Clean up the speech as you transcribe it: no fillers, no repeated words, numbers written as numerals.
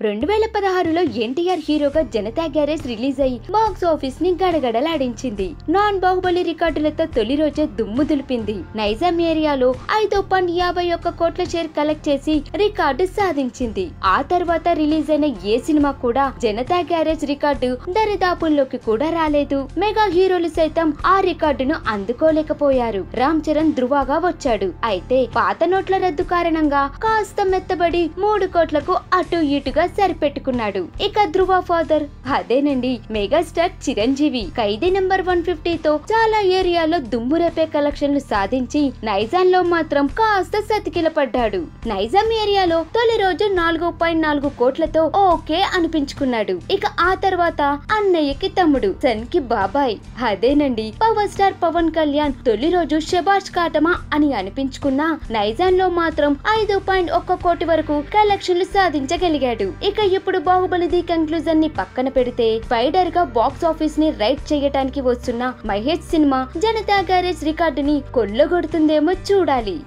2016లో ఎన్టీఆర్ హీరోగా Janata garage release అయ్యి box office ని గడగడలాడించింది. నాన్ బాహుబలి రికార్డులతో తొలి రోజే దుమ్ము దులిపింది. నైజాం ఏరియాలో 5.51 కోట్ల షేర్ కలెక్ట్ చేసి రికార్డు సాధించింది. ఆ తర్వాత రిలీజ్ అయిన ఏ సినిమా కూడా జనతా గ్యారేజ్ రికార్డు దరిదాపుల్లోకి కూడా రాలేదు. మెగా హీరోలు సైతం ఆ రికార్డును అందుకోలేకపోయారు. రామ్ చరణ్ ధృవగా వచ్చాడు. అయితే పాత నోట్ల రద్దు కారణంగా కాస్త మెత్తబడి 3 కోట్లకు అటు ఇటుగా సరిపెట్టుకున్నాడు. ఇక ధృవ ఫాదర్ అదేనండి మెగాస్టార్ చిరంజీవి ఖైదీ నెంబర్ 150తో చాలా ఏరియాలో దుమ్ము రేపే కలెక్షన్లు సాధించి నైజాంలో మాత్రం కాస్త సతికిల పడ్డాడు. నైజాం ఏరియాలో తొలి రోజు 4.4 కోట్లతో ఓకే అనిపించుకున్నాడు. ఇక ఆ తర్వాత అన్నయ్యకి తమ్ముడు, సన్ కి బాబాయ్ అదేనండి పవర్ స్టార్ పవన్ కళ్యాణ్ తొలి రోజు శబాష్ కాటమా అని అనిపించుకున్నా నైజాంలో మాత్రం 5.1 కోటి వరకు కలెక్షన్లు సాధించగలిగాడు. ఇక ఇప్పుడు బాహుబలి ది కంక్లూజన్ ని పక్కన పెడితే స్పైడర్ గా బాక్స్ ఆఫీస్ ని రైట్ చేయడానికి వస్తున్న మహేష్ సినిమా జనతా గ్యారేజ్ రికార్డుని కొల్లగొడుతుందేమో చూడాలి.